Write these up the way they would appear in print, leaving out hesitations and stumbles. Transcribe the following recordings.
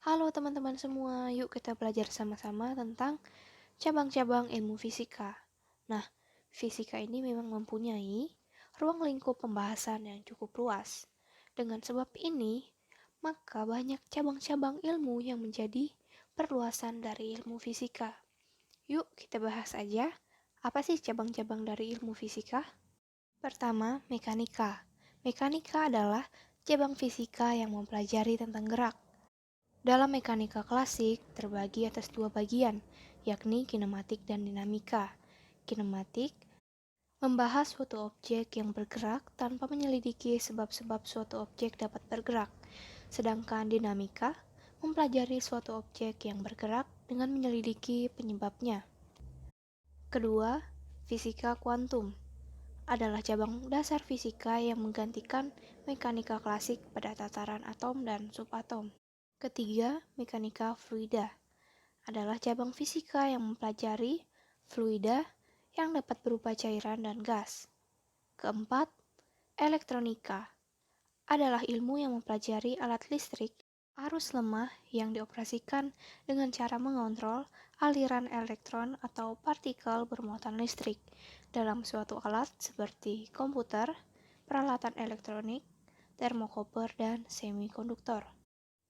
Halo teman-teman semua, yuk kita belajar sama-sama tentang cabang-cabang ilmu fisika. Nah, fisika ini memang mempunyai ruang lingkup pembahasan yang cukup luas. Dengan sebab ini, maka banyak cabang-cabang ilmu yang menjadi perluasan dari ilmu fisika. Yuk kita bahas aja, apa sih cabang-cabang dari ilmu fisika? Pertama, mekanika. Mekanika adalah cabang fisika yang mempelajari tentang gerak. Dalam mekanika klasik terbagi atas dua bagian, yakni kinematik dan dinamika. Kinematik membahas suatu objek yang bergerak tanpa menyelidiki sebab-sebab suatu objek dapat bergerak, sedangkan dinamika mempelajari suatu objek yang bergerak dengan menyelidiki penyebabnya. Kedua, fisika kuantum adalah cabang dasar fisika yang menggantikan mekanika klasik pada tataran atom dan subatom. Ketiga, mekanika fluida adalah cabang fisika yang mempelajari fluida yang dapat berupa cairan dan gas. Keempat, elektronika adalah ilmu yang mempelajari alat listrik arus lemah yang dioperasikan dengan cara mengontrol aliran elektron atau partikel bermuatan listrik dalam suatu alat seperti komputer, peralatan elektronik, termokouple, dan semikonduktor.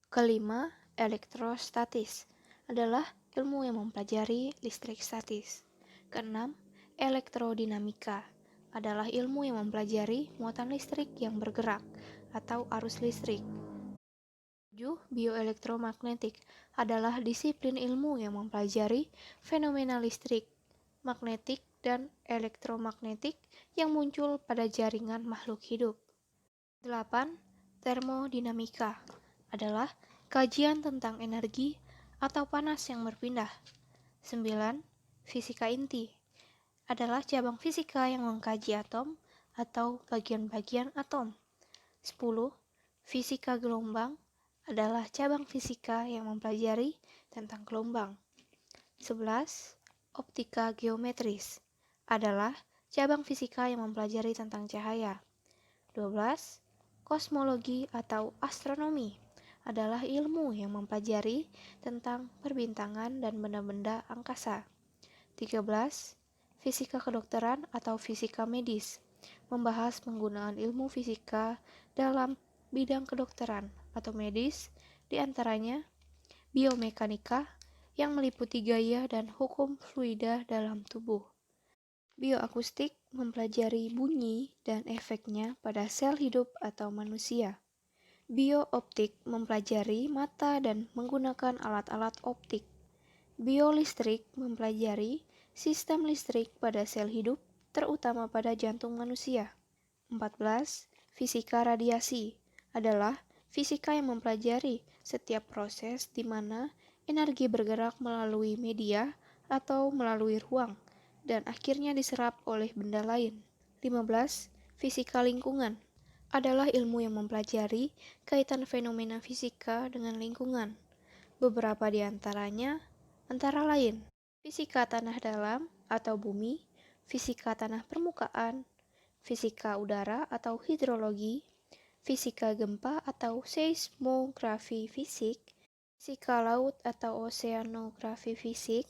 Kelima, elektrostatis adalah ilmu yang mempelajari listrik statis. Keenam, elektrodinamika adalah ilmu yang mempelajari muatan listrik yang bergerak atau arus listrik. 7. Bioelektromagnetik adalah disiplin ilmu yang mempelajari fenomena listrik, magnetik, dan elektromagnetik yang muncul pada jaringan makhluk hidup. 8. Termodinamika adalah kajian tentang energi atau panas yang berpindah. 9. Fisika inti adalah cabang fisika yang mengkaji atom atau bagian-bagian atom. 10. Fisika gelombang adalah cabang fisika yang mempelajari tentang gelombang. 11. Optika geometris adalah cabang fisika yang mempelajari tentang cahaya. 12. Kosmologi atau astronomi adalah ilmu yang mempelajari tentang perbintangan dan benda-benda angkasa. 13. Fisika kedokteran atau fisika medis membahas penggunaan ilmu fisika dalam bidang kedokteran atau medis, diantaranya biomekanika yang meliputi gaya dan hukum fluida dalam tubuh. Bioakustik mempelajari bunyi dan efeknya pada sel hidup atau manusia. Biooptik mempelajari mata dan menggunakan alat-alat optik. Biolistrik mempelajari sistem listrik pada sel hidup, terutama pada jantung manusia. 14. Fisika radiasi adalah fisika yang mempelajari setiap proses di mana energi bergerak melalui media atau melalui ruang dan akhirnya diserap oleh benda lain. 15. Fisika lingkungan adalah ilmu yang mempelajari kaitan fenomena fisika dengan lingkungan. Beberapa di antaranya antara lain fisika tanah dalam atau bumi, fisika tanah permukaan, fisika udara atau hidrologi, fisika gempa atau seismografi fisik, fisika laut atau oseanografi fisik,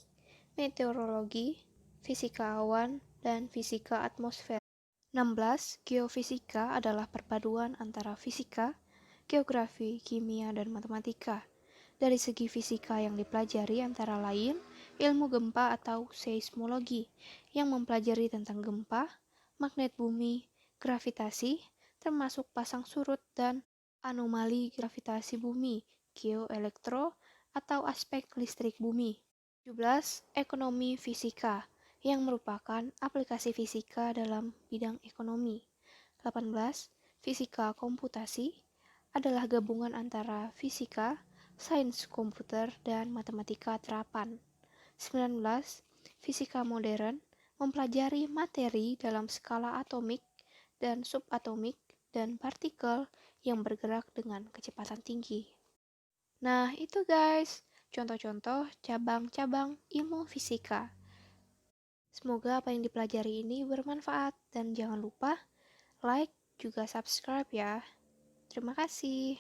meteorologi, fisika awan, dan fisika atmosfer. 16. Geofisika adalah perpaduan antara fisika, geografi, kimia, dan matematika. Dari segi fisika yang dipelajari antara lain ilmu gempa atau seismologi yang mempelajari tentang gempa, magnet bumi, gravitasi, termasuk pasang surut dan anomali gravitasi bumi, geoelektro, atau aspek listrik bumi. 17. Ekonomi fisika yang merupakan aplikasi fisika dalam bidang ekonomi. 18. Fisika komputasi adalah gabungan antara fisika, sains komputer, dan matematika terapan. 19. Fisika modern mempelajari materi dalam skala atomik dan subatomik dan partikel yang bergerak dengan kecepatan tinggi. Nah, itu guys, contoh-contoh cabang-cabang ilmu fisika. Semoga apa yang dipelajari ini bermanfaat dan jangan lupa like juga subscribe ya. Terima kasih.